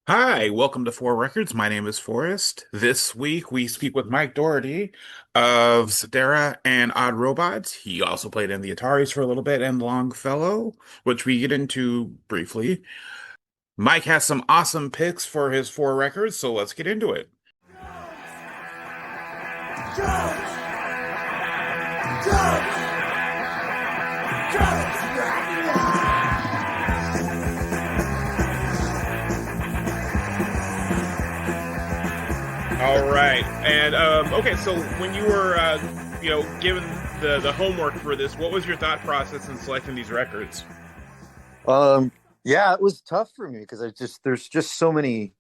Hi, welcome to Four Records. My name is Forrest. This week we speak with Mike Doherty of Sederra and Odd Robots. He also played in the Ataris for a little bit and Longfellow, which we get into briefly. Mike has some awesome picks for his four records, so let's get into it. All right. And okay, so when you were given the homework for this, what was your thought process in selecting these records? Um, yeah, it was tough for me because there's just so many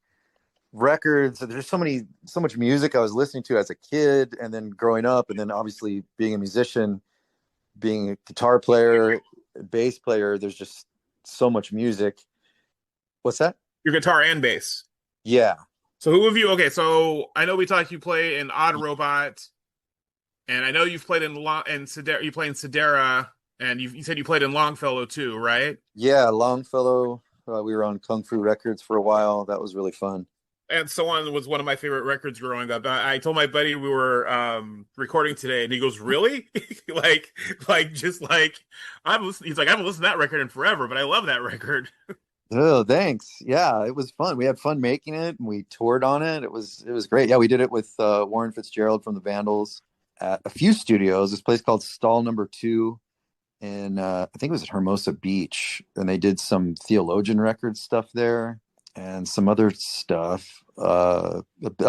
records, there's so much music I was listening to as a kid and then growing up, and then obviously being a musician, being a guitar player, bass player, there's just so much music. What's that? Your guitar and bass. Yeah. So who have you? Okay, so I know we talked. You play in Odd Robot, and I know you've played in Sederra. You play in Sederra, and you said you played in Longfellow too, right? Yeah, Longfellow. We were on Kung Fu Records for a while. That was really fun. And so on was one of my favorite records growing up. I told my buddy we were recording today, and he goes, "Really? like, just like I'm listening." He's like, "I haven't listened to that record in forever, but I love that record." Oh, thanks. Yeah, it was fun. We had fun making it and we toured on it. It was great. Yeah, we did it with Warren Fitzgerald from the Vandals at a few studios. This place called Stall Number Two in I think it was at Hermosa Beach, and they did some Theologian Records stuff there and some other stuff. That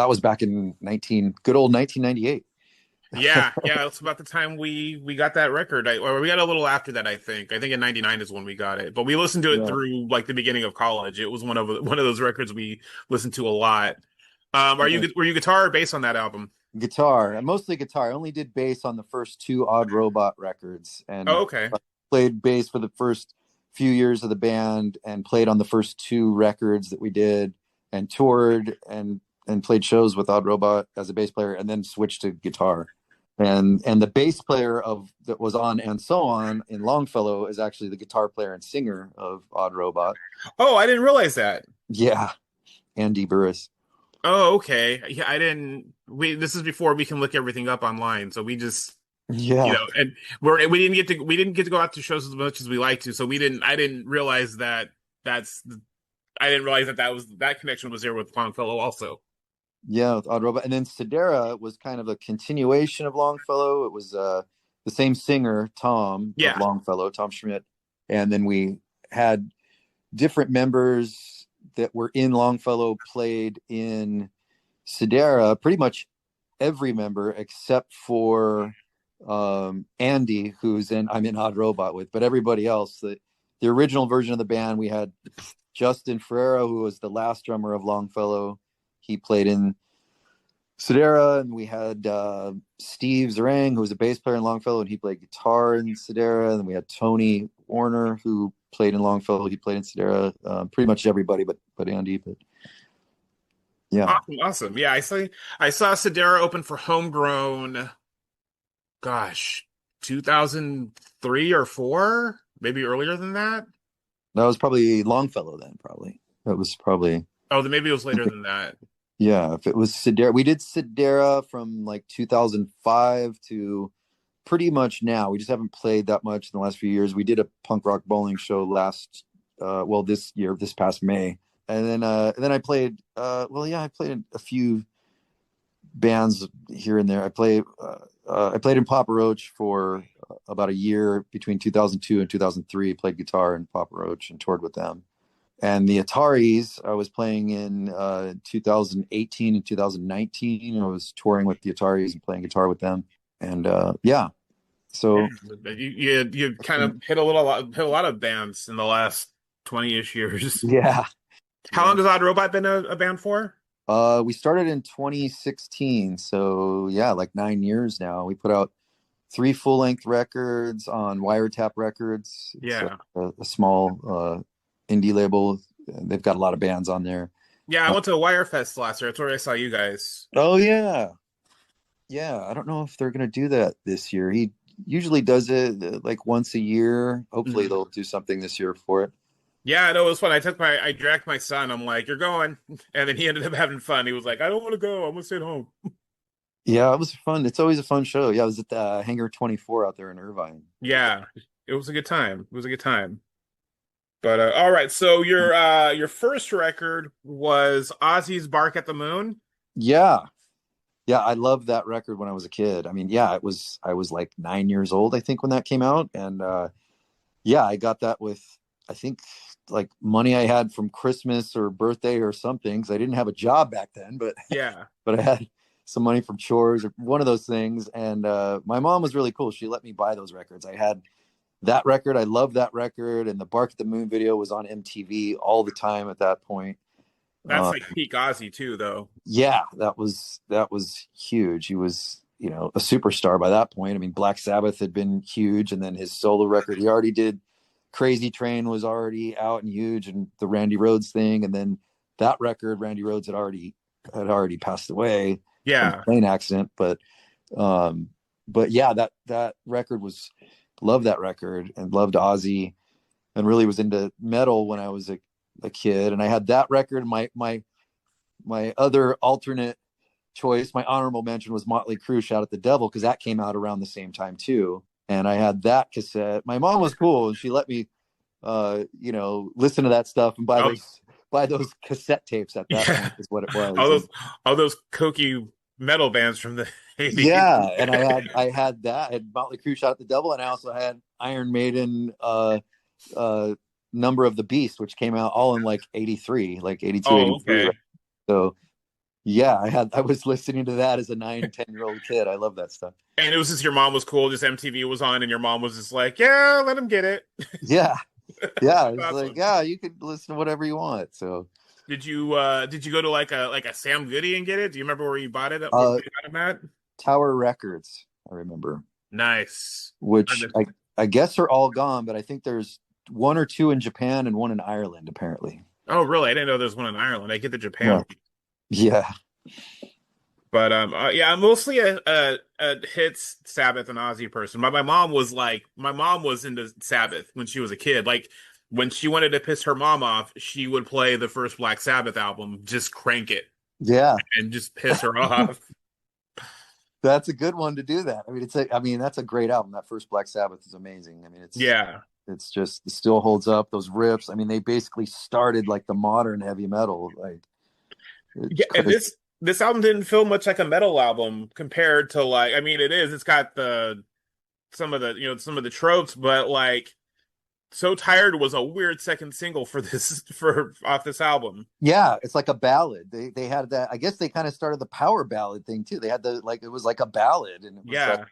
was back in 1998. Yeah, it's about the time we got that record. Or we got a little after that, I think. I think in '99 is when we got it. But we listened to it Yeah. through like the beginning of college. It was one of those records we listened to a lot. Were you guitar or bass on that album? Guitar, mostly guitar. I only did bass on the first two Odd Robot records, Oh, and okay. played bass for the first few years of the band, and played on the first two records that we did, and toured and played shows with Odd Robot as a bass player, and then switched to guitar. And the bass player of that was on And So On in Longfellow is actually the guitar player and singer of Odd Robot. Oh, I didn't realize that. Yeah, Andy Burris. Oh, okay. Yeah, I didn't. This is before we can look everything up online, so we just Yeah. and we didn't get to go out to shows as much as we like to, so we didn't. I didn't realize that that's I didn't realize that that connection was there with Longfellow also. Yeah, with Odd Robot. And then Sederra was kind of a continuation of Longfellow. It was the same singer, Tom, of Yeah. Longfellow, Tom Schmidt. And then we had different members that were in Longfellow played in Sederra. Pretty much every member except for Andy, I'm in Odd Robot with, but everybody else. The original version of the band, we had Justin Ferreira, who was the last drummer of Longfellow. He played in Sederra, and we had Steve Zarang, who was a bass player in Longfellow, and he played guitar in Sederra. And then we had Tony Warner, who played in Longfellow. He played in Sederra. Pretty much everybody, but Andy. But yeah, Awesome, awesome. Yeah, I saw Sederra open for Homegrown, gosh, 2003 or 4, maybe earlier than that. that was probably Longfellow then. Probably that was probably Oh, then maybe it was later than that. yeah. If it was Sederra, we did Sederra from like 2005 to pretty much now. We just haven't played that much in the last few years. We did a punk rock bowling show this year, this past May. And then I played I played in a few bands here and there. I played in Papa Roach for about a year between 2002 and 2003. Played guitar in Papa Roach and toured with them. And the Ataris, I was playing in 2018 and 2019. I was touring with the Ataris and playing guitar with them. And yeah, Yeah, so you kind of hit a lot of bands in the last 20-ish years. yeah, How yeah. long has Odd Robot been a band for? We started in 2016, so yeah, like 9 years now. We put out three full-length records on Wiretap Records. It's Yeah. a small indie label. They've got a lot of bands on there. Yeah, I Uh, went to Wirefest last year. That's where I saw you guys. oh yeah, yeah. I don't know if they're gonna do that this year. He usually does it like once a year. Hopefully Mhm. they'll do something this year for it. Yeah, no, it was fun. I dragged my son. I'm like, you're going, and then he ended up having fun. He was like, I don't want to go. I'm gonna sit home. Yeah, it was fun. It's always a fun show. Yeah, I was at the Hangar 24 out there in Irvine. Yeah, it was a good time. It was a good time. But all right, so your first record was Ozzy's "Bark at the Moon." Yeah. Yeah, I loved that record when I was a kid. I mean, yeah, I was like 9 years old, I think, when that came out. And yeah, I got that with, I think, like money I had from Christmas or birthday or something, because I didn't have a job back then, but Yeah, but I had some money from chores or one of those things. And my mom was really cool. She let me buy those records. I had that record. I loved that record. And the Bark at the Moon video was on MTV all the time at that point. that's Uh, like peak Ozzy too, though. yeah, that was huge. He was, a superstar by that point. I mean, Black Sabbath had been huge, and then his solo record, he already did Crazy Train was already out and huge, and the Randy Rhoads thing, and then that record, Randy Rhoads had already passed away from a Yeah, plane accident, um but yeah, that record was, loved that record and loved Ozzy, and really was into metal when I was a kid. And I had that record. My other alternate choice, my honorable mention, was Motley Crue, Shout at the Devil, because that came out around the same time too. And I had that cassette. My mom was cool, and she let me listen to that stuff and buy oh, those cassette tapes. At that yeah, point is what it all was. And those all those kooky metal bands from the '80s. yeah, and I had that. I had Motley Crue, Shout at the Devil, and I also had Iron Maiden, uh Number of the Beast, which came out all in like 83, like 82, Oh, 83. okay. So yeah, I was listening to that as a 9, 10-year-old kid. I love that stuff. And it was just your mom was cool. Just MTV was on, and your mom was just like, "Yeah, let him get it." Yeah, yeah. It's like, Awesome. yeah, you can listen to whatever you want. So Did you go to like a Sam Goody and get it? Do you remember where you bought it? Where uh you got them at? Tower Records, I remember, Nice. I which miss- I guess are all gone, but I think there's one or two in Japan and one in Ireland, apparently. Oh, really? I didn't know there was one in Ireland. I get the Japan Yeah. one. Yeah. But yeah, I'm mostly a hits Sabbath and Ozzy person. My mom was into Sabbath when she was a kid. Like when she wanted to piss her mom off, she would play the first Black Sabbath album, just crank it Yeah. and just piss her off. That's a good one to do that. I mean, that's a great album. That first Black Sabbath is amazing. I mean, Yeah. it's just, it still holds up. Those riffs. I mean, they basically started like the modern heavy metal. Like, it's Yeah, and crazy. this album didn't feel much like a metal album compared to like I mean it is. It's got the some of the tropes, but like So Tired was a weird second single for this for off this album. Yeah, it's like a ballad. They had that. I guess they kind of started the power ballad thing too. They had the, like, it was like a ballad, and it was like Yeah.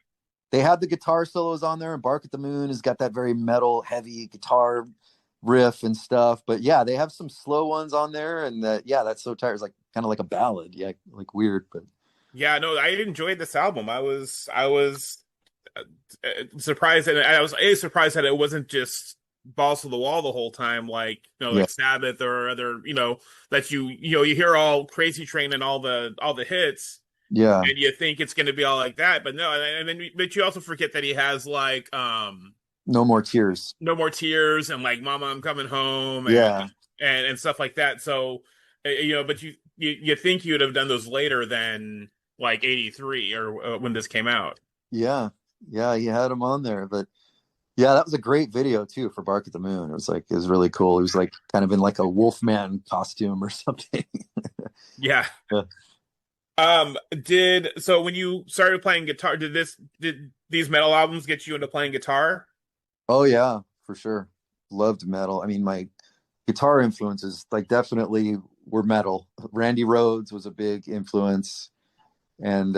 they had the guitar solos on there. And Bark at the Moon has got that very metal, heavy guitar riff and stuff. But yeah, they have some slow ones on there, and yeah, that's So Tired is like kind of like a ballad. Yeah, like weird, but Yeah, no, I enjoyed this album. I was surprised that I was surprised that it wasn't just balls to the wall the whole time, like yeah, like Sabbath or other, that you hear all Crazy Train and all the hits, yeah, and you think it's going to be all like that, but no, and then but you also forget that he has like No More Tears. No More Tears and like Mama I'm Coming Home Yeah, and stuff like that. So but you think you'd have done those later than like 83 or when this came out. yeah, yeah. He had them on there, but yeah, that was a great video too for Bark at the Moon. It was really cool. He was like kind of in like a Wolfman costume or something. Yeah. Yeah. Did so when you started playing guitar, did these metal albums get you into playing guitar? Oh yeah, for sure. Loved metal. I mean, my guitar influences like definitely were metal. Randy Rhoads was a big influence, and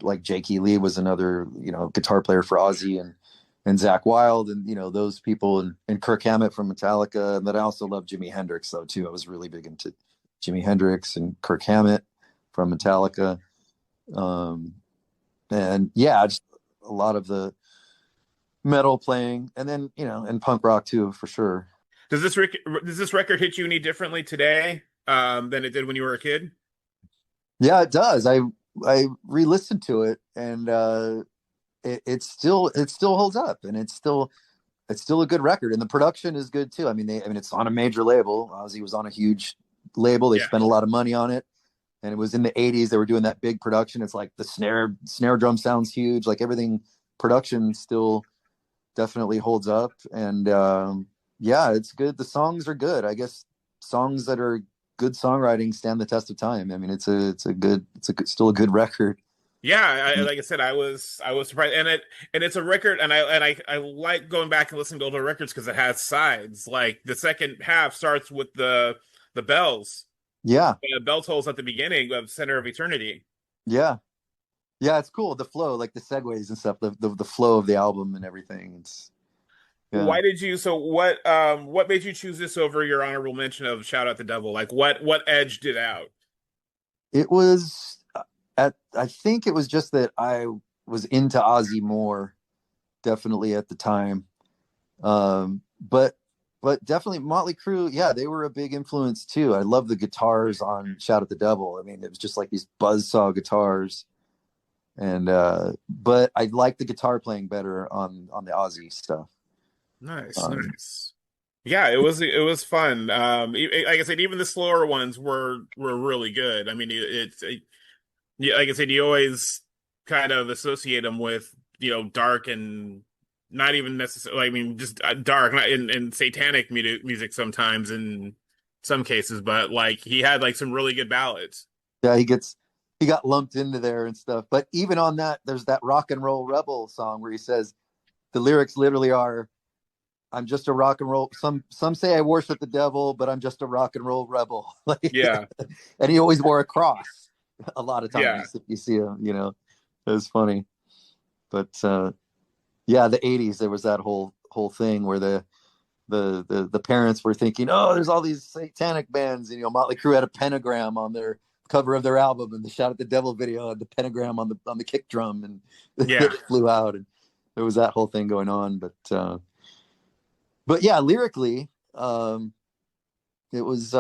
like Jakey Lee was another, guitar player for Ozzy, and Zach Wild, and those people, and Kirk Hammett from Metallica. And then I also love Jimi Hendrix though too. I was really big into Jimi Hendrix and Kirk Hammett from Metallica. Um, and yeah, just a lot of the metal playing, and then and punk rock too, for sure. Does this record hit you any differently today than it did when you were a kid? Yeah, it does. I re-listened to it, and it still holds up, and it's still it's still a good record, and the production is good too. I mean, it's on a major label. Ozzy was on a huge label. They Yeah. spent a lot of money on it, and it was in the '80s. They were doing that big production. It's like the snare drum sounds huge. Like everything, production still definitely holds up, and yeah, it's good. The songs are good. I guess songs that are good songwriting stand the test of time. I mean, still a good record. Yeah, like I said, I was surprised, and it's a record, and I like going back and listening to older records because it has sides. Like the second half starts with the bells, Yeah, the bell tolls at the beginning of Center of Eternity. yeah, yeah. It's cool. The flow, like the segues and stuff, the flow of the album and everything. It's yeah. Why did you? So what made you choose this over your honorable mention of Shout Out the Devil? Like what edged it out? It was I think it was just that I was into Ozzy more, definitely at the time. But definitely Motley Crue, yeah, they were a big influence too. I love the guitars on Shout at the Devil. I mean, it was just like these buzzsaw guitars. And but I like the guitar playing better on the Ozzy stuff. Nice, Um, nice. Yeah, it was fun. Like I said, even the slower ones were really good. I mean, yeah, like I said, you always kind of associate them with dark and not even necessarily. I mean, just dark, not in satanic music sometimes in some cases, but like he had like some really good ballads. yeah, he got lumped into there and stuff. But even on that, there's that rock and roll rebel song where he says the lyrics literally are, I'm just a rock and roll. Some say I worship the devil, but I'm just a rock and roll rebel. Like, Yeah, and he always wore a cross a lot of yeah, times. If you see him, it was funny. But yeah, the '80s there was that whole thing where the parents were thinking, oh, there's all these satanic bands, and Motley Crue had a pentagram on their cover of their album, and the Shout at the Devil video had the pentagram on the kick drum, and yeah. it flew out, and there was that whole thing going on. But yeah, lyrically, it was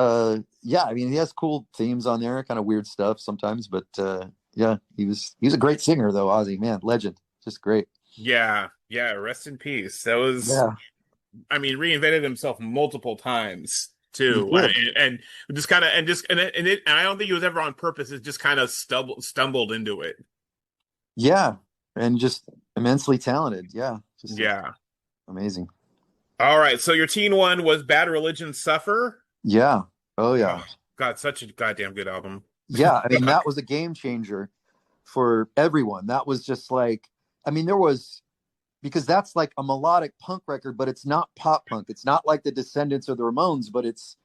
yeah. I mean, he has cool themes on there, kind of weird stuff sometimes, but yeah, he was a great singer though. Ozzy, man, legend, just great. Yeah, yeah, rest in peace. That was, Yeah, I mean, reinvented himself multiple times he too, did. and just kind of, and I don't think it was ever on purpose. It just kind of stumbled into it. Yeah, and just immensely talented. Yeah, just Yeah. amazing. All right. So your teen one was Bad Religion Suffer. Yeah. Oh yeah. Oh, God, such a goddamn good album. Yeah. I mean, that was a game changer for everyone. That was just like, I mean, there was because that's like a melodic punk record, but it's not pop punk. It's not like the Descendants or the Ramones, but it's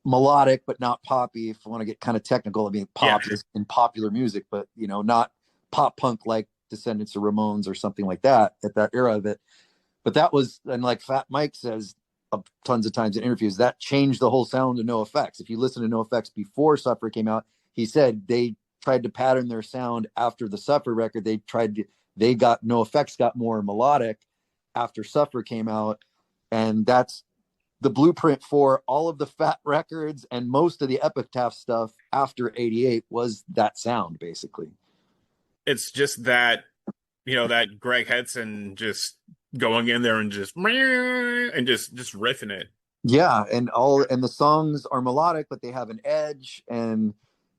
melodic, but not poppy. If I want to get kind of technical, I mean, Yeah. pop is in popular music, but not pop punk like Descendants or Ramones or something like that at that era of it. But that was, and like Fat Mike says tons of times in interviews, that changed the whole sound of No Effects. If you listen to No Effects before Suffer came out, he said they tried to pattern their sound after the Suffer record. No Effects got more melodic after Suffer came out, and that's the blueprint for all of the Fat records and most of the Epitaph stuff after '88 was that sound basically. It's just that Greg Hudson just going in there and just riffing it. Yeah, and the songs are melodic, but they have an edge, and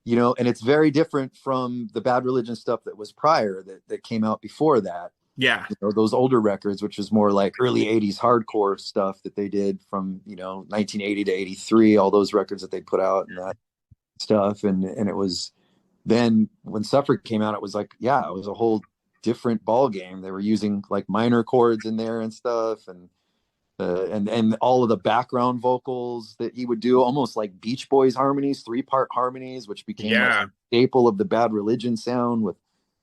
and it's very different from the Bad Religion stuff that was prior that came out before that. Yeah. Those older records, which was more like early '80s hardcore stuff that they did from 1980 to '83, all those records that they put out and that stuff, and it was then when Suffer came out, it was like, yeah, it was a whole different ball game. They were using like minor chords in there and stuff, and all of the background vocals that he would do, almost like Beach Boys harmonies, 3-part harmonies, which became like Yeah. a staple of the Bad Religion sound with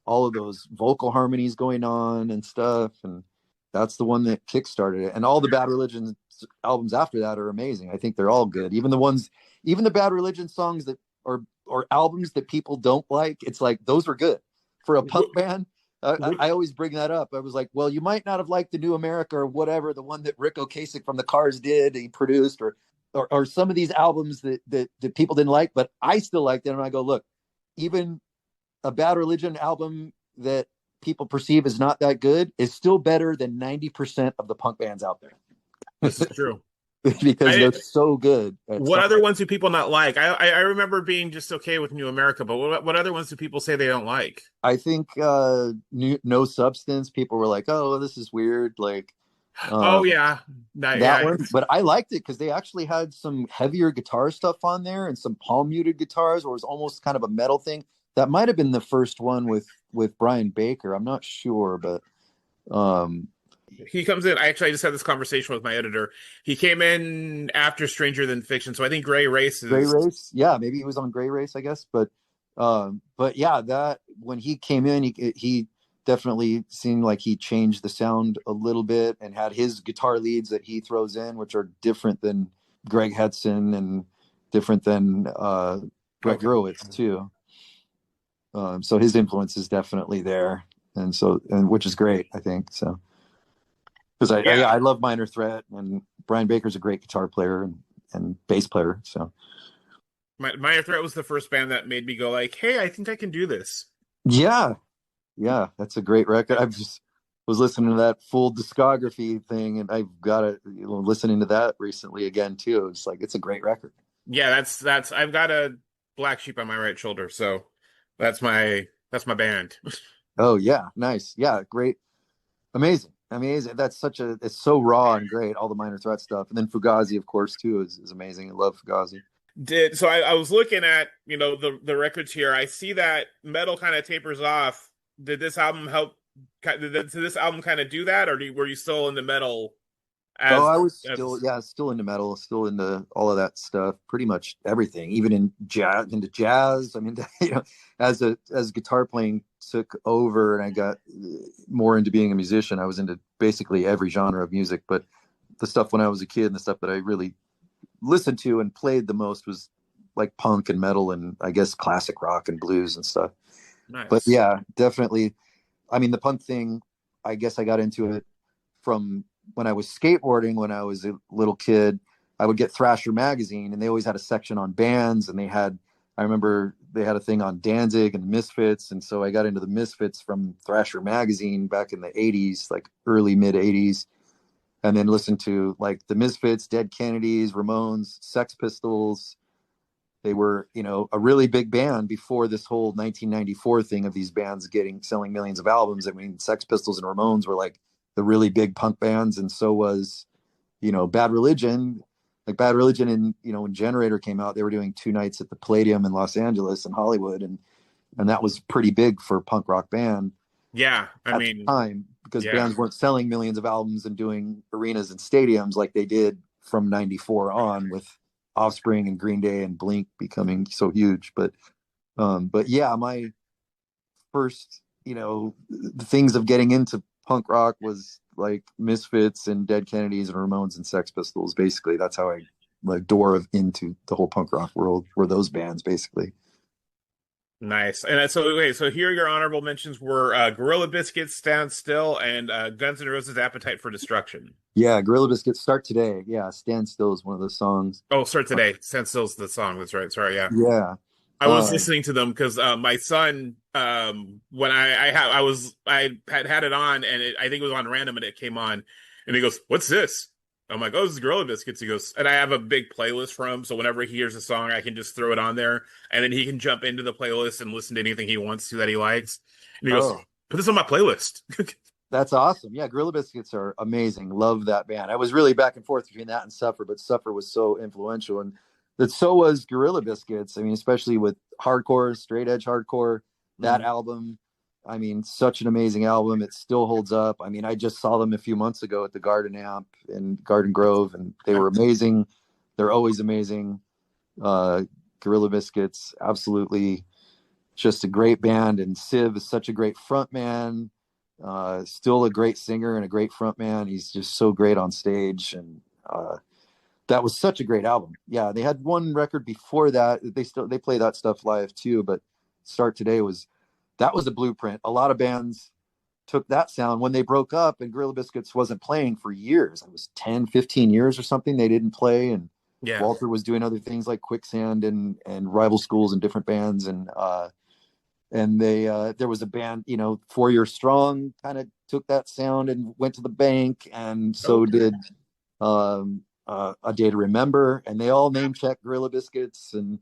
all of those vocal harmonies going on and stuff. And that's the one that kickstarted it. And all the Bad Religion albums after that are amazing. I think they're all good. Even the Bad Religion songs that or albums that people don't like, it's like those were good for a punk band. I always bring that up. I was like, well, you might not have liked the New America or whatever, the one that Rick Ocasek from the Cars did, he produced, or some of these albums that people didn't like, but I still liked them. And I go, look, even a Bad Religion album that people perceive as not that good is still better than 90% of the punk bands out there. This is true. Because I they're so good at What something. other ones do people not like? I remember being just okay with New America, but what other ones do people say they don't like? I think No Substance, people were like, oh, this is weird. Like, Oh um, yeah, that yeah. one, but I liked it because they actually had some heavier guitar stuff on there and some palm muted guitars, where it was almost kind of a metal thing. That might have been the first one with Brian Baker. I'm not sure, but um, He comes in. I just had this conversation with my editor. He came in after Stranger Than Fiction, so I think Gray Race Gray is. Race, yeah, maybe he was on Gray Race, I guess. But yeah, that when he came in, he definitely seemed like he changed the sound a little bit and had his guitar leads that he throws in, which are different than Greg Hudson and different than Brett Okay. Gurewitz too. So his influence is definitely there, and which is great, I think. So because Yeah, I love Minor Threat, and Brian Baker's a great guitar player and bass player. So my Threat was the first band that made me go like, "Hey, I think I can do this." yeah, yeah, that's a great record. I've just was listening to that full discography thing, and I've got it, listening to that recently again too. It's like it's a great record. Yeah, that's. I've got a black sheep on my right shoulder, so that's my band. Oh yeah, nice. Yeah, great, amazing, amazing. That's such a it's so raw and great. All the Minor Threat stuff, and then Fugazi, of course, too, is amazing. I love Fugazi. Did so I was looking at the records here. I see that metal kind of tapers off. Did this album help? Did this album kind of do that, or were you still in the metal Oh, as I was still, as? yeah, still into metal, still into all of that stuff, pretty much everything, even into jazz. I mean, as guitar playing took over and I got more into being a musician, I was into basically every genre of music. But the stuff when I was a kid and the stuff that I really listened to and played the most was like punk and metal and I guess classic rock and blues and stuff. But Nice. yeah, definitely. I mean, the punk thing, I guess I got into it from when I was skateboarding when I was a little kid. I would get Thrasher magazine, and they always had a section on bands, and I remember they had a thing on Danzig and Misfits, and so I got into the Misfits from Thrasher magazine back in the '80s, like early mid '80s, and then listened to like the Misfits, Dead Kennedys, Ramones, Sex Pistols. They were, a really big band before this whole 1994 thing of these bands selling millions of albums. I mean, Sex Pistols and Ramones were like the really big punk bands, and so was, Bad Religion. Like Bad Religion, and when Generator came out, they were doing 2 nights at the Palladium in Los Angeles and Hollywood, and that was pretty big for a punk rock band Yeah, I at the mean, time because yeah. bands weren't selling millions of albums and doing arenas and stadiums like they did from '94 on with Offspring and Green Day and Blink becoming so huge. But yeah, my first, the things of getting into punk rock was like Misfits and Dead Kennedys and Ramones and Sex Pistols. Basically, that's how I like door of into the whole punk rock world were those bands basically. Nice. And so, okay, so here your honorable mentions were Gorilla Biscuits, Stand Still, and Guns N' Roses' Appetite for Destruction. Yeah, Gorilla Biscuits Start Today. Yeah, Stand Still is one of those songs. Oh, Start Today. Stand Still's the song. That's right. Sorry, yeah. Yeah. I was Uh, listening to them because my son, when I had it on, and I think it was on random, and it came on, and he goes, "What's this?" I'm like, "Oh, this is Gorilla Biscuits." He goes, and I have a big playlist for him, so whenever he hears a song, I can just throw it on there, and then he can jump into the playlist and listen to anything he wants to that he likes. And he goes, oh, "Put this on my playlist." that's awesome. Yeah, Gorilla Biscuits are amazing. Love that band. I was really back and forth between that and Suffer, but Suffer was so influential, and that so was Gorilla Biscuits. I mean, especially with hardcore, straight edge hardcore. That Mhm. album, I mean, such an amazing album. It still holds up. I mean, I just saw them a few months ago at the Garden Amp in Garden Grove, and they were amazing. They're always amazing. Uh, Gorilla Biscuits, absolutely just a great band, and Civ is such a great front man. Still a great singer and a great front man. He's just so great on stage, and that was such a great album. Yeah, they had one record before that. They play that stuff live too, but Start Today was a blueprint. A lot of bands took that sound when they broke up, and Gorilla Biscuits wasn't playing for years. It was 10, 15 years or something they didn't play, and Yeah. Walter was doing other things like Quicksand and rival schools and different bands, and and they there was a band, 4 Year Strong kind of took that sound and went to the bank, and so Okay. did A Day to Remember, and they all name check Gorilla Biscuits, and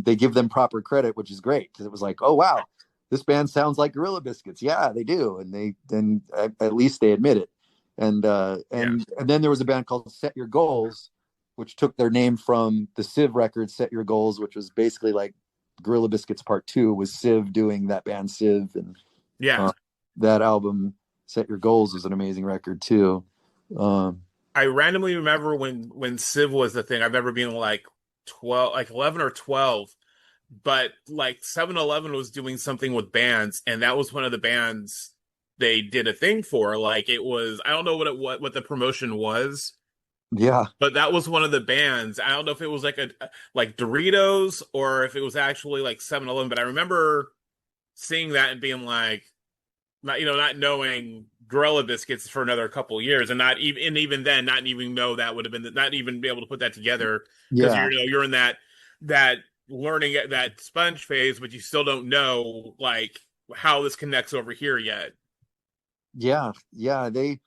they give them proper credit, which is great because it was like, oh wow, this band sounds like Gorilla Biscuits. Yeah, they do, and they then at least they admit it. And Yeah. and then there was a band called Set Your Goals, which took their name from the Civ record Set Your Goals, which was basically like Gorilla Biscuits Part Two, was Civ doing that band Civ, and Yeah. uh, that album Set Your Goals was an amazing record too. Um, I randomly remember when Civ was the thing. I've never been like 12, like 11 or 12, but like 7-Eleven was doing something with bands, and that was one of the bands they did a thing for. Like it was, I don't know what the promotion was, yeah, but that was one of the bands. I don't know if it was like a like Doritos or if it was actually like 7-Eleven, but I remember seeing that and being like, not knowing Gorilla Biscuits for another couple years, and not even, and even then, not even know that would have been, not even be able to put that together because yeah, you're in that learning that sponge phase, but you still don't know like how this connects over here yet. yeah. They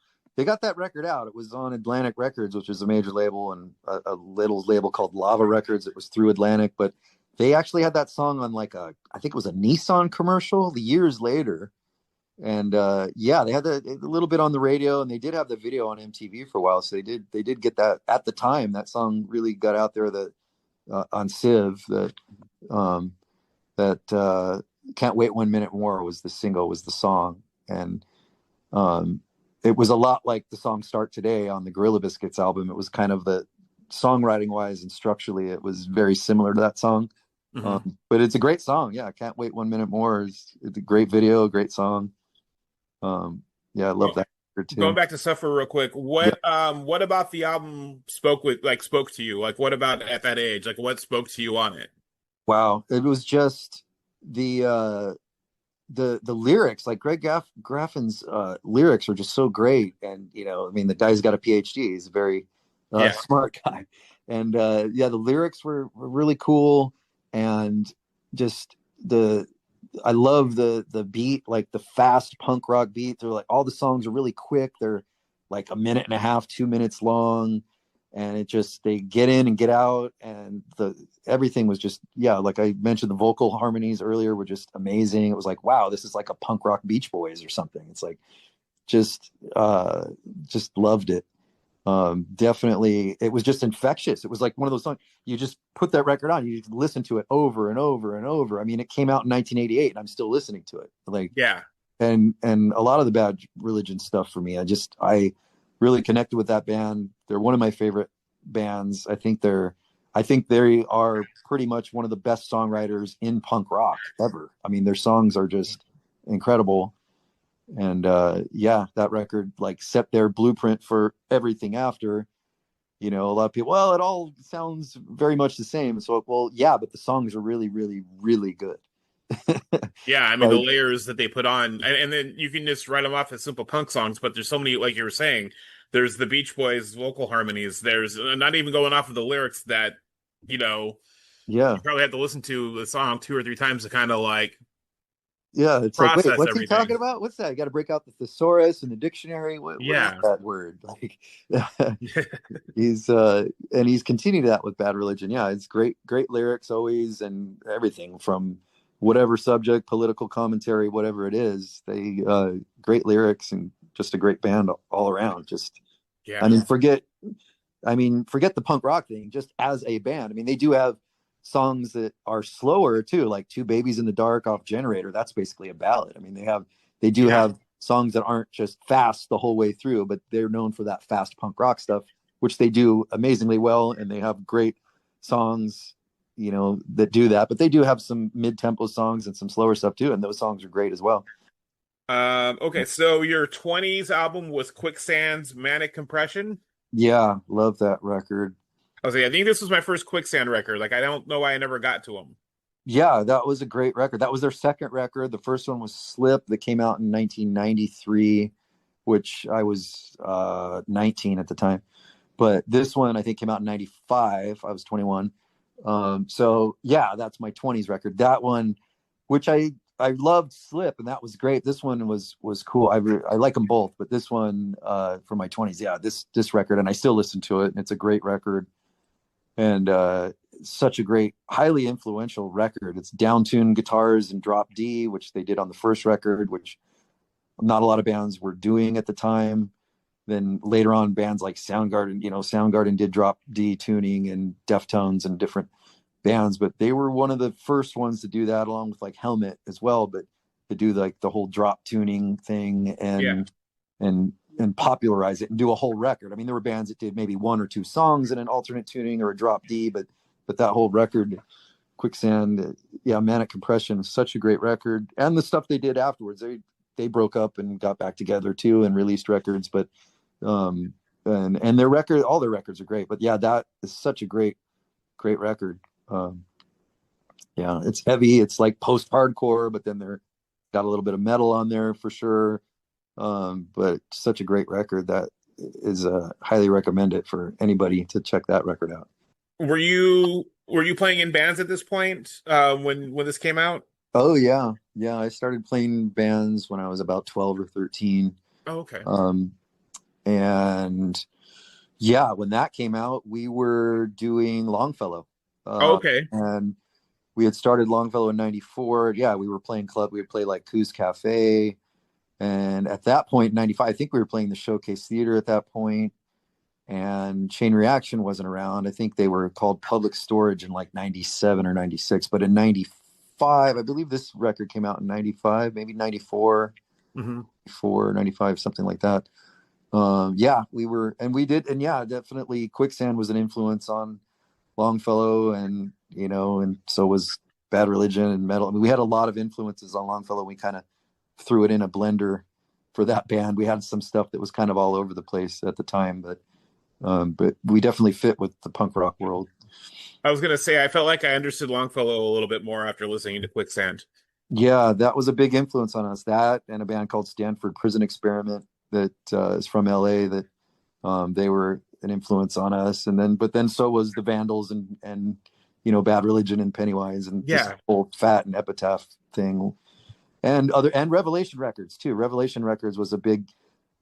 got that record out. It was on Atlantic Records, which is a major label, and a little label called Lava Records. It was through Atlantic, but they actually had that song on like I think it was a Nissan commercial the years later. And yeah, they had a little bit on the radio, and they did have the video on MTV for a while. So they did get that at the time. That song really got out there, that on Civ, um, that Can't Wait 1 Minute More was the single, was the song. And um, it was a lot like the song Start Today on the Gorilla Biscuits album. It was kind of the songwriting wise and structurally, it was very similar to that song. Hmm. But it's a great song. Yeah, Can't Wait 1 Minute More it's a great video, great song. Um, yeah, I love Well, that record going too. back to Suffer real quick, Yeah. what about the album spoke to you? Like what about at that age? Like what spoke to you on it? Wow. It was just the lyrics, like Graffin's lyrics are just so great. And I mean, the guy's got a PhD. He's a very Yeah. smart guy. And yeah, the lyrics were really cool. And just the I love the beat, like the fast punk rock beat. They're like, all the songs are really quick. They're like a minute and a half, 2 minutes long, and it just, they get in and get out, and the everything was just, yeah, like I mentioned, the vocal harmonies earlier were just amazing. It was like, wow, this is like a punk rock Beach Boys or something. It's like just just loved it. Definitely, it was just infectious. It was like one of those songs you just put that record on, you listen to it over and over and over. I mean, it came out in 1988 and I'm still listening to it, like. Yeah. And a lot of the Bad Religion stuff for me, I really connected with that band. They're one of my favorite bands. I think they are pretty much one of the best songwriters in punk rock ever. I mean, their songs are just incredible. And yeah, that record like set their blueprint for everything after. A lot of people, well, it all sounds very much the same. So, well, yeah, but the songs are really, really, really good. Yeah, I mean the Like, layers that they put on, and then you can just write them off as simple punk songs, but there's so many, like you were saying, there's the Beach Boys vocal harmonies. There's not even going off of the lyrics that, you know, yeah, you probably have to listen to the song 2 or 3 times to kind of like yeah, it's like, wait, process what's he talking everything. about? What's that? You got to break out the thesaurus and the dictionary. What is Yeah. that word? Like, he's and he's continued that with Bad Religion. Yeah, it's great lyrics always, and everything from whatever subject, political commentary, whatever it is. They great lyrics and just a great band all around. Just, I Yeah. mean, forget the punk rock thing. Just as a band, I mean, they do have songs that are slower too, like Two Babies in the Dark off Generator. That's basically a ballad. I mean, they do Yeah. have songs that aren't just fast the whole way through, but they're known for that fast punk rock stuff, which they do amazingly well. And they have great songs, that do that. But they do have some mid-tempo songs and some slower stuff too, and those songs are great as well. Okay, so your 20s album was Quicksand's Manic Compression. Yeah, love that record. I was like, I think this was my first Quicksand record. Like, I don't know why I never got to them. Yeah, that was a great record. That was their second record. The first one was Slip, that came out in 1993, which I was 19 at the time. But this one I think came out in 95. I was 21. So yeah, that's my 20s record. That one, which I loved Slip, and that was great. This one was cool. I like them both, but this one for my 20s, yeah, this record, and I still listen to it, and it's a great record, and such a great, highly influential record. It's down-tuned guitars and drop D, which they did on the first record, which not a lot of bands were doing at the time. Then later on, bands like Soundgarden, Soundgarden did drop D tuning and Deftones and different bands, but they were one of the first ones to do that, along with like Helmet as well, but to do like the whole drop tuning thing Yeah. and popularize it and do a whole record. I mean, there were bands that did maybe one or two songs in an alternate tuning or a drop D, but that whole record, Quicksand, yeah, Manic Compression is such a great record. And the stuff they did afterwards, they broke up and got back together too and released records, but and their record, all their records are great. But yeah, that is such a great record. Yeah, it's heavy. It's like post-hardcore, but then they're got a little bit of metal on there for sure. But such a great record that is highly recommend it for anybody to check that record out. Were you playing in bands at this point when this came out? Oh yeah, yeah. I started playing bands when I was about 12 or 13. Oh, okay. And yeah, when that came out, we were doing Longfellow. Oh, okay. And we had started Longfellow in '94. Yeah, we were playing club. We would play like Coos Cafe. And at that point, '95, I think we were playing the Showcase Theater at that point. And Chain Reaction wasn't around. I think they were called Public Storage in like '97 or '96. But in '95, I believe this record came out in '95, maybe '94, Mm-hmm. 95, something like that. Yeah, we did. And yeah, definitely Quicksand was an influence on Longfellow, and and so was Bad Religion and metal. I mean, we had a lot of influences on Longfellow. We kind of threw it in a blender for that band. We had some stuff that was kind of all over the place at the time, but we definitely fit with the punk rock world. I was gonna say I felt like I understood Longfellow a little bit more after listening to Quicksand. Yeah, that was a big influence on us. That and a band called Stanford Prison Experiment that is from LA, that they were an influence on us. And then so was the Vandals and Bad Religion and Pennywise and this Yeah. whole Fat and Epitaph thing, and Revelation Records too. Revelation Records was a big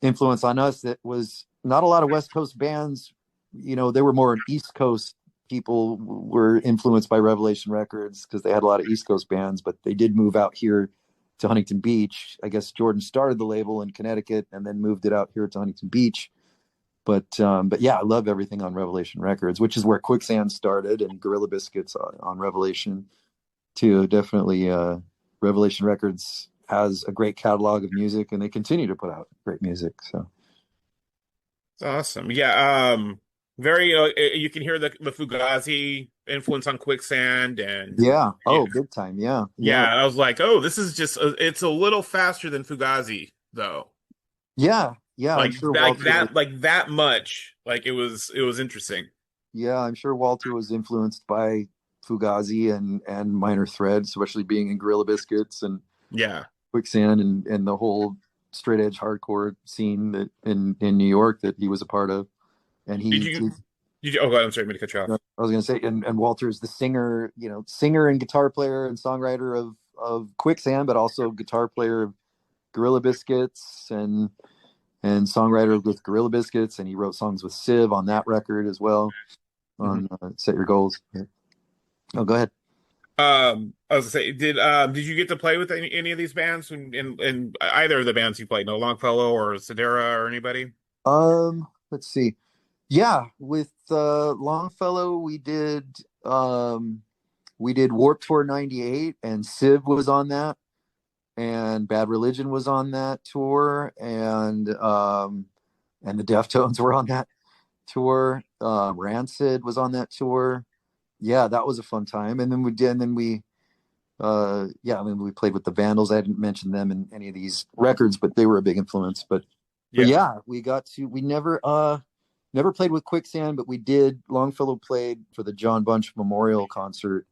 influence on us. That was not a lot of West Coast bands. They were more East Coast people were influenced by Revelation Records because they had a lot of East Coast bands, but they did move out here to Huntington Beach. I guess Jordan started the label in Connecticut and then moved it out here to Huntington Beach. But yeah, I love everything on Revelation Records, which is where Quicksand started, and Gorilla Biscuits on Revelation too. Definitely, Revelation Records has a great catalog of music, and they continue to put out great music. So It's awesome. Yeah. Very. You can hear the Fugazi influence on Quicksand, and yeah, yeah, oh, big time, yeah, yeah, yeah. I was like, oh, this is just. It's a little faster than Fugazi, though. yeah, yeah. I'm sure Walter. Like that much. Like it was interesting. Yeah, I'm sure Walter was influenced by Fugazi and Minor Threat, especially being in Gorilla Biscuits and Yeah. Quicksand and the whole straight edge hardcore scene that in New York that he was a part of. And Did you? Did you? Oh, God, I'm sorry, I'm going to cut you off. I was going to say, and Walter's the singer, singer and guitar player and songwriter of Quicksand, but also guitar player of Gorilla Biscuits and songwriter with Gorilla Biscuits, and he wrote songs with Civ on that record as well, Mhm. on Set Your Goals. Yeah. Oh, go ahead. I was gonna say, did you get to play with any of these bands in either of the bands you played? No, Longfellow or Sederra or anybody? Let's see. Yeah, with Longfellow, we did Warped Tour '98, and Civ was on that, and Bad Religion was on that tour, and the Deftones were on that tour. Rancid was on that tour. Yeah, that was a fun time. And then yeah, I mean, we played with the Vandals. I didn't mention them in any of these records, but they were a big influence. But Yeah. yeah, we never played with Quicksand, but we did. Longfellow played for the John Bunch Memorial Concert.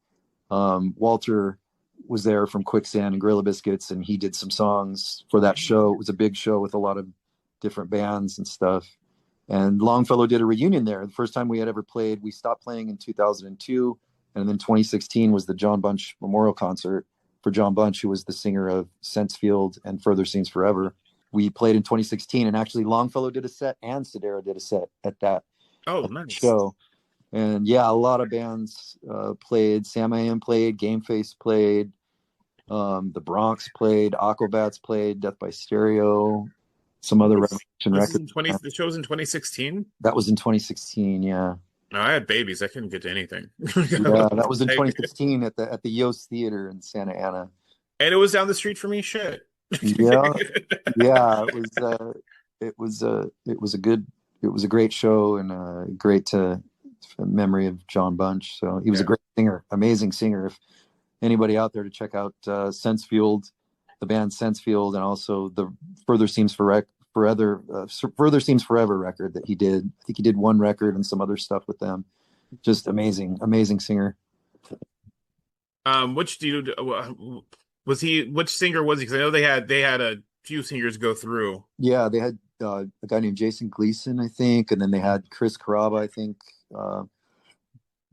Walter was there from Quicksand and Gorilla Biscuits, and he did some songs for that show. It was a big show with a lot of different bands and stuff. And Longfellow did a reunion there. The first time we had ever played, we stopped playing in 2002. And then 2016 was the John Bunch Memorial Concert for John Bunch, who was the singer of Sensefield and Further Seems Forever. We played in 2016, and actually Longfellow did a set and Sederra did a set at that Oh, nice. show. And yeah, a lot of bands played. Samiam played, Gameface played, the Bronx played, Aquabats played, Death by Stereo, some other Revolution This is records. in 20, the show's in 2016. That was in 2016. Yeah, No, I had babies. I couldn't get to anything. yeah, that was in 2016 at the Yost Theater in Santa Ana. And it was down the street from me. Shit. Yeah, yeah, it was a good, it was a great show, and great to memory of John Bunch. So he was a Yeah. great singer, amazing singer. If anybody out there to check out Sensefield, the band Sensefield, and also the Further Seems Forever, Further Seems Forever record that he did. I think he did one record and some other stuff with them. Just amazing, amazing singer. Which dude was he? Which singer was he? Because I know they had a few singers go through. Yeah, they had a guy named Jason Gleason, I think, and then they had Chris Carrabba, I think.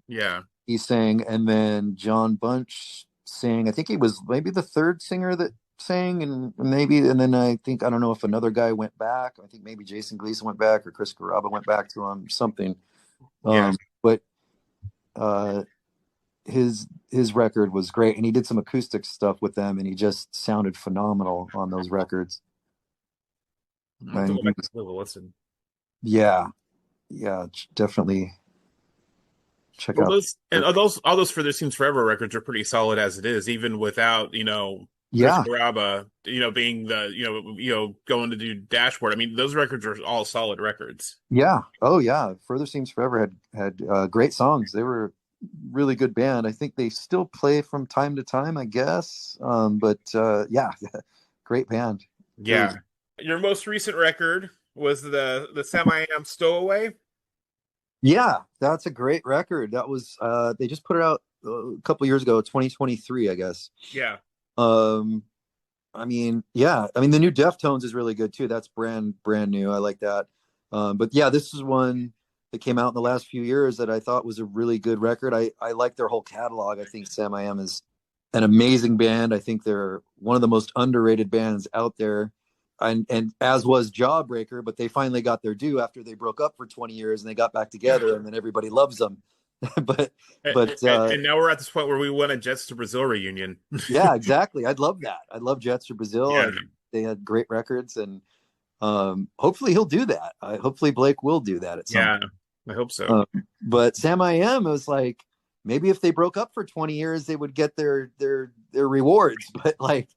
Yeah. He sang, and then John Bunch sang. I think he was maybe the third singer that sang, and then I think, I don't know if another guy went back. I think maybe Jason Gleason went back or Chris Carrabba went back to him, something. Yeah. But his record was great, and he did some acoustic stuff with them, and he just sounded phenomenal on those records. I'll have to go back and give a listen. Yeah, yeah, definitely check Well, out. all those Further Seems Forever records are pretty solid as it is, even without Chris Yeah, Carrabba being the going to do Dashboard. I mean, those records are all solid records. yeah, oh yeah. Further Seems Forever had great songs. They were a really good band. I think they still play from time to time, I guess. But yeah, great band. Really. Yeah. Your most recent record was the Samiam Stowaway. Yeah, that's a great record. That was they just put it out a couple years ago, 2023, I guess. Yeah. Um, I mean, yeah, I mean the new Deftones is really good too. That's brand new. I like that. But yeah, this is one that came out in the last few years that I thought was a really good record. I like their whole catalog. I think Sam I Am is an amazing band. I think they're one of the most underrated bands out there. And as was Jawbreaker, but they finally got their due after they broke up for 20 years and they got back together, and then everybody loves them. but And now we're at this point where we want a Jets to Brazil reunion. yeah, exactly. I'd love that. I'd love Jets to Brazil. Yeah. They had great records, and hopefully he'll do that. Hopefully Blake will do that at some Yeah, point. I hope so. But Sam I Am was like, maybe if they broke up for 20 years, they would get their rewards. But like,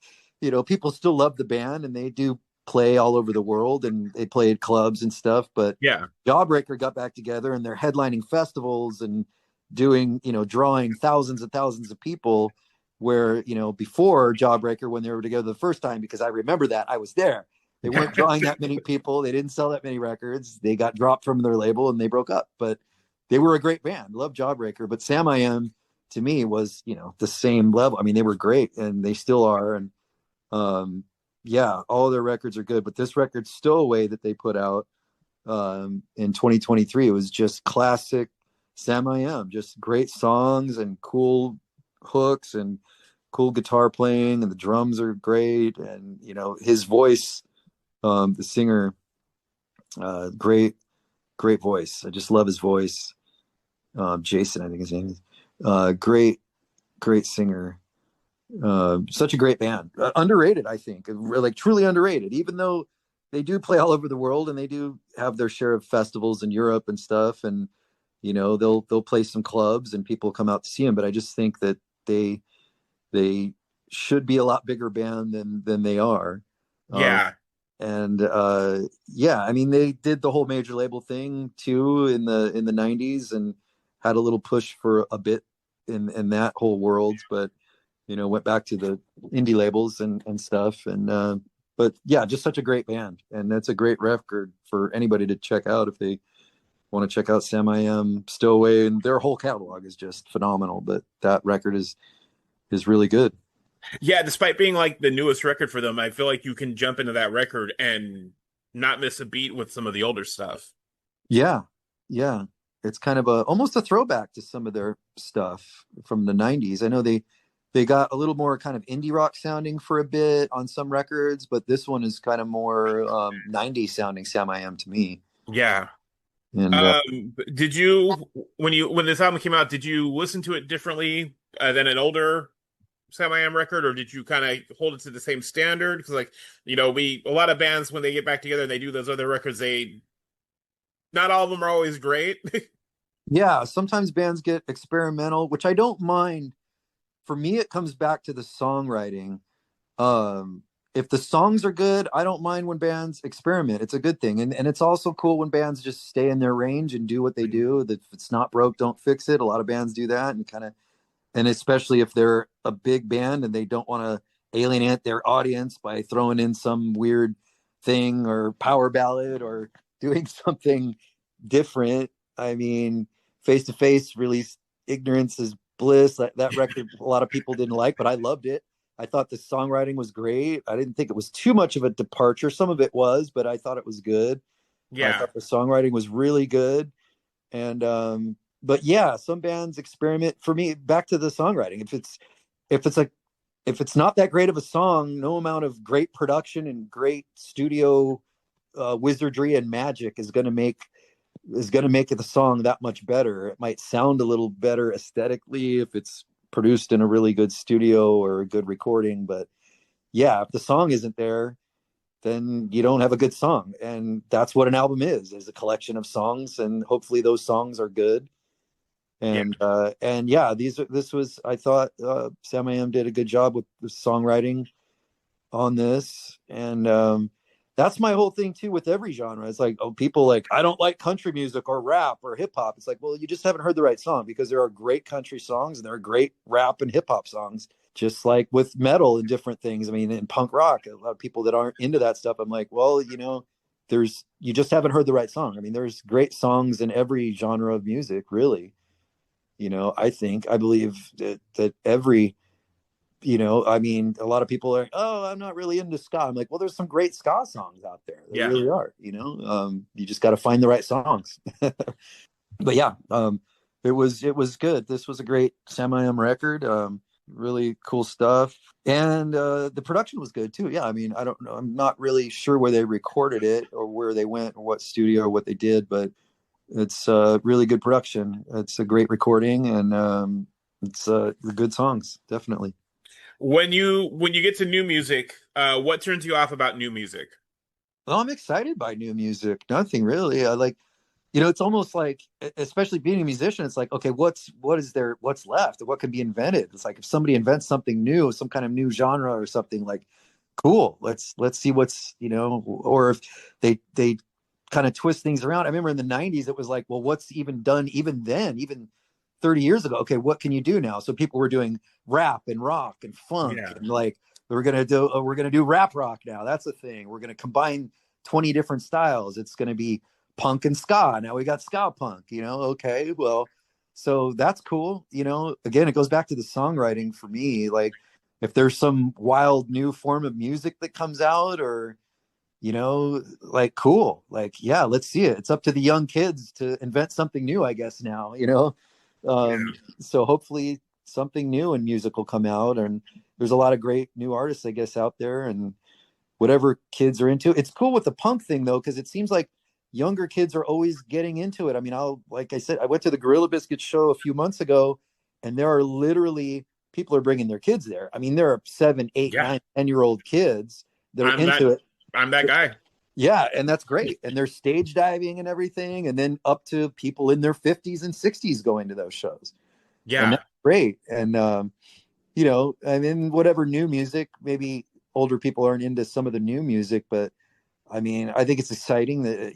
people still love the band, and they do play all over the world, and they played clubs and stuff. But Yeah. Jawbreaker got back together, and they're headlining festivals and doing, drawing thousands and thousands of people, where, before Jawbreaker, when they were together the first time, because I remember that I was there, they weren't drawing that many people. They didn't sell that many records. They got dropped from their label and they broke up, but they were a great band. Love Jawbreaker, but Sam I Am to me was, the same level. I mean, they were great, and they still are. And yeah, all their records are good, but this record Stowaway that they put out in 2023, it was just classic Sam I Am, just great songs and cool hooks and cool guitar playing, and the drums are great, and his voice, the singer, great voice. I just love his voice. Jason, I think his name is. Great singer. Such a great band. Underrated, I think. Like truly underrated, even though they do play all over the world, and they do have their share of festivals in Europe and stuff, and they'll play some clubs and people come out to see them. But I just think that they should be a lot bigger band than they are. Yeah. And yeah, I mean, they did the whole major label thing too in the 90s, and had a little push for a bit in that whole world, but went back to the indie labels and stuff. And but yeah, just such a great band, and that's a great record for anybody to check out if they want to check out Sam I Am, Stowaway, and their whole catalog is just phenomenal. But that record is really good. Yeah, despite being like the newest record for them, I feel like you can jump into that record and not miss a beat with some of the older stuff. Yeah, yeah, it's kind of almost a throwback to some of their stuff from the 90s. I know they they got a little more kind of indie rock sounding for a bit on some records, but this one is kind of more 90s sounding Samiam to me. Yeah. And Did you when this album came out, did you listen to it differently than an older Sam I Am record, or did you kind of hold it to the same standard? Because like, we a lot of bands when they get back together and they do those other records, they not all of them are always great. yeah, sometimes bands get experimental, which I don't mind. For me, it comes back to the songwriting. Um, if the songs are good, I don't mind when bands experiment. It's a good thing. And it's also cool when bands just stay in their range and do what they do. That if it's not broke, don't fix it. A lot of bands do that and kind of, and especially if they're a big band and they don't want to alienate their audience by throwing in some weird thing or power ballad or doing something different. I mean, Face to Face released Ignorance is Bliss. That record a lot of people didn't like, but I loved it. I thought the songwriting was great. I didn't think it was too much of a departure. Some of it was, but I thought it was good. I Yeah, thought the songwriting was really good. And but yeah, some bands experiment. For me, back to the songwriting. If it's not that great of a song, no amount of great production and great studio wizardry and magic is going to make the song that much better. It might sound a little better aesthetically if it's produced in a really good studio or a good recording, but yeah, if the song isn't there, then you don't have a good song. And that's what an album is a collection of songs, and hopefully those songs are good. yeah. And yeah, this was, I thought Sam Am did a good job with the songwriting on this. And that's my whole thing too with every genre. It's like, oh, people like, I don't like country music or rap or hip hop. It's like, well, you just haven't heard the right song, because there are great country songs and there are great rap and hip hop songs, just like with metal and different things. I mean, in punk rock, a lot of people that aren't into that stuff, I'm like, well, you just haven't heard the right song. I mean, there's great songs in every genre of music, really. I believe that every, I mean, a lot of people are, oh, I'm not really into ska. I'm like, well, there's some great ska songs out there. There Yeah. really are. You just got to find the right songs. But yeah, it was good. This was a great Sam I Am record. Really cool stuff, and the production was good too. Yeah, I mean, I don't know. I'm not really sure where they recorded it or where they went or what studio or what they did, but it's really good production. It's a great recording, and it's good songs, definitely. When you get to new music, what turns you off about new music? Well, I'm excited by new music. Nothing really. I like, it's almost like, especially being a musician, it's like, okay, what's left? What can be invented? It's like if somebody invents something new, some kind of new genre or something, like, cool. Let's see what's, or if they kind of twist things around. I remember in the 90s, it was like, well, what's even done even then, even 30 years ago? Okay, what can you do now? So people were doing rap and rock and funk, Yeah. and like we're gonna do rap rock now. That's a thing. We're gonna combine 20 different styles. It's gonna be punk and ska. Now we got ska punk. Okay, well, so that's cool. Again, it goes back to the songwriting for me. Like, if there's some wild new form of music that comes out, or like, cool, like, yeah, let's see it. It's up to the young kids to invent something new, I guess, now. Yeah. So hopefully something new in music will come out, and there's a lot of great new artists, I guess, out there, and whatever kids are into. It's cool with the punk thing though, because it seems like younger kids are always getting into it. I mean, like I said, I went to the Gorilla Biscuit show a few months ago, and there are literally people are bringing their kids there. I mean, there are 7, 8, Yeah. 9, 10-year old kids that are I'm that into it. I'm that guy. Yeah, and that's great. And they're stage diving and everything, and then up to people in their 50s and 60s going to those shows. And Yeah. that's great. And I mean, whatever new music, maybe older people aren't into some of the new music, but I mean, I think it's exciting that,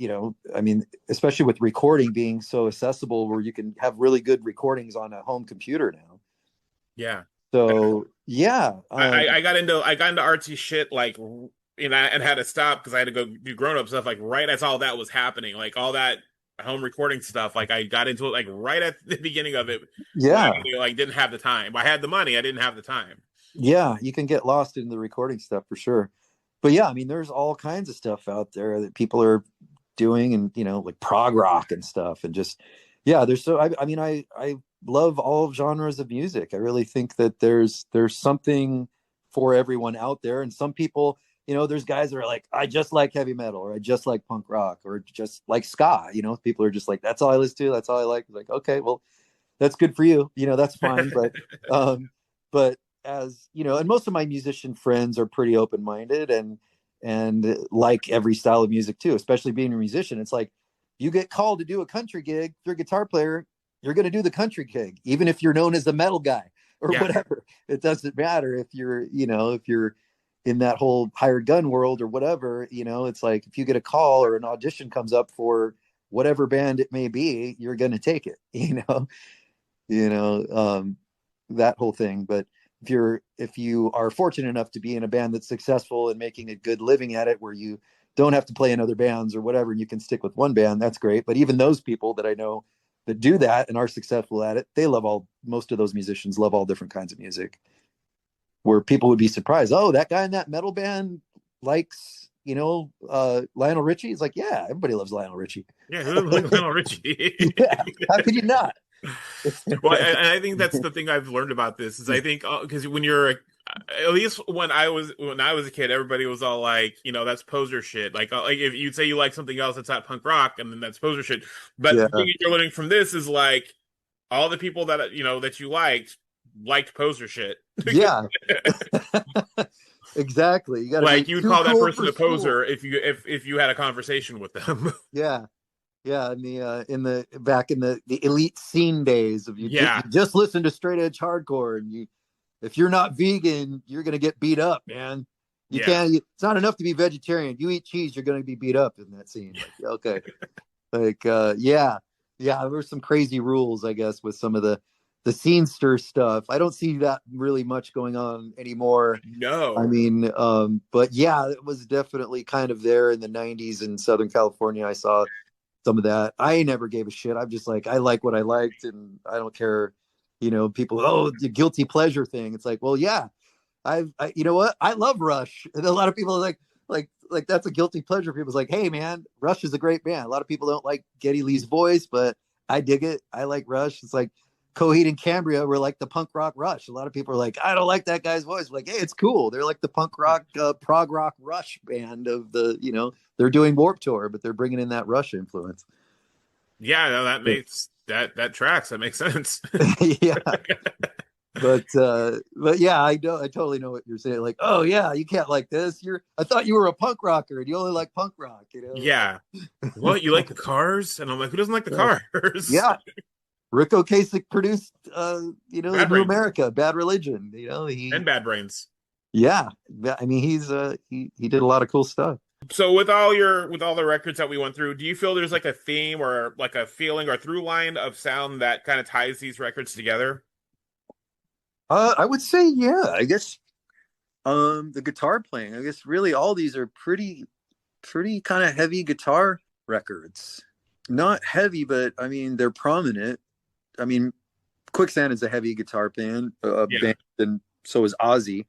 I mean, especially with recording being so accessible, where you can have really good recordings on a home computer now. Yeah. So yeah, I got into artsy shit like and had to stop because I had to go do grown up stuff like right as all that was happening, like all that home recording stuff. Like I got into it like right at the beginning of it when yeah, I like didn't have the time. I had the money, I didn't have the time. yeah, you can get lost in the recording stuff for sure. But yeah, I mean, there's all kinds of stuff out there that people are doing, and like prog rock and stuff, and just, yeah, there's so I mean, I love all genres of music. I really think that there's something for everyone out there. And some people, there's guys that are like, I just like heavy metal, or I just like punk rock, or just like ska. People are just like, that's all I listen to, that's all I like. Like, okay, well, that's good for you. That's fine. But as and most of my musician friends are pretty open minded and like every style of music too. Especially being a musician, it's like you get called to do a country gig. If you're a guitar player, you're going to do the country gig, even if you're known as the metal guy or Yeah. whatever. It doesn't matter if you're in that whole hired gun world or whatever. It's like if you get a call or an audition comes up for whatever band it may be, you're going to take it. That whole thing. But if you are fortunate enough to be in a band that's successful and making a good living at it, where you don't have to play in other bands or whatever, and you can stick with one band, that's great. But even those people that I know that do that and are successful at it, most of those musicians love all different kinds of music, where people would be surprised. Oh, that guy in that metal band likes, Lionel Richie. He's like, yeah, everybody loves Lionel Richie. Yeah, who doesn't like Lionel Richie? Yeah, how could you not? Well, and I think that's the thing I've learned about this is I think because when you're at least when I was a kid, everybody was all like, that's poser shit. Like if you'd say you like something else that's not punk rock, and then that's poser shit. But Yeah, the thing you're learning from this is like all the people that that you liked poser shit. yeah. Exactly. You got to Like be you would too call that cool person for a school. poser if you had a conversation with them. Yeah, yeah. In the back in the elite scene days of you Yeah, just listen to straight edge hardcore, and if you're not vegan, you're gonna get beat up, man. You yeah. can't. It's not enough to be vegetarian. You eat cheese, you're gonna be beat up in that scene. Like, okay, like yeah, yeah. There were some crazy rules, I guess, with some of the scenester stuff. I don't see that really much going on anymore. I No. mean, but yeah, it was definitely kind of there in the 90s in Southern California. I saw some of that. I never gave a shit. I'm just like, I like what I liked, and I don't care. People, oh, the guilty pleasure thing. It's like, well, yeah, you know what? I love Rush. And a lot of people are like that's a guilty pleasure. People's like, hey, man, Rush is a great band. A lot of people don't like Geddy Lee's voice, but I dig it. I like Rush. It's like Coheed and Cambria were like the punk rock Rush. A lot of people are like, I don't like that guy's voice. Like, hey, it's cool. They're like the punk rock, prog rock Rush band of they're doing Warped Tour, but they're bringing in that Rush influence. Yeah, no, that tracks. That makes sense. Yeah, but yeah, I totally know what you're saying. Like, oh yeah, you can't like this. I thought you were a punk rocker and you only like punk rock. Yeah. What, you like the Cars? And I'm like, who doesn't like the Cars? Yeah. Rick Ocasek produced, the Bad New Brains America, Bad Religion. and Bad Brains. Yeah. I mean, he did a lot of cool stuff. So with all the records that we went through, do you feel there's like a theme or like a feeling or through line of sound that kind of ties these records together? I would say, yeah. I guess the guitar playing. I guess really all these are pretty kind of heavy guitar records. Not heavy, but I mean they're prominent. I mean, Quicksand is a heavy guitar band, Yeah. and so is Ozzy.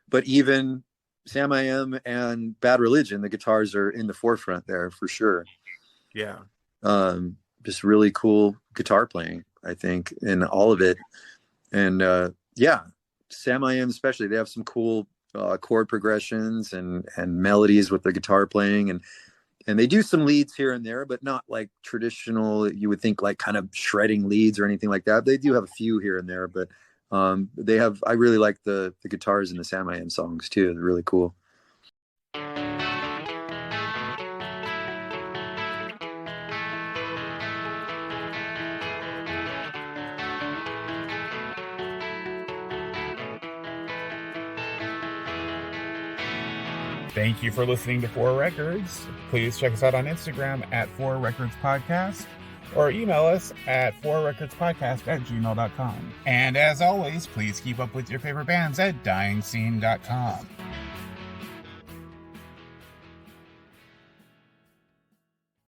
But even Samiam and Bad Religion, the guitars are in the forefront there for sure. Yeah. Just really cool guitar playing, I think, in all of it. And yeah, Samiam especially, they have some cool chord progressions and melodies with their guitar playing, and they do some leads here and there, but not like traditional, you would think like kind of shredding leads or anything like that. They do have a few here and there, but I really like the guitars in the Samiam songs too. They're really cool. Thank you for listening to Four Records. Please check us out on Instagram at Four Records Podcast or email us at fourrecordspodcast@gmail.com. And as always, please keep up with your favorite bands at dyingscene.com.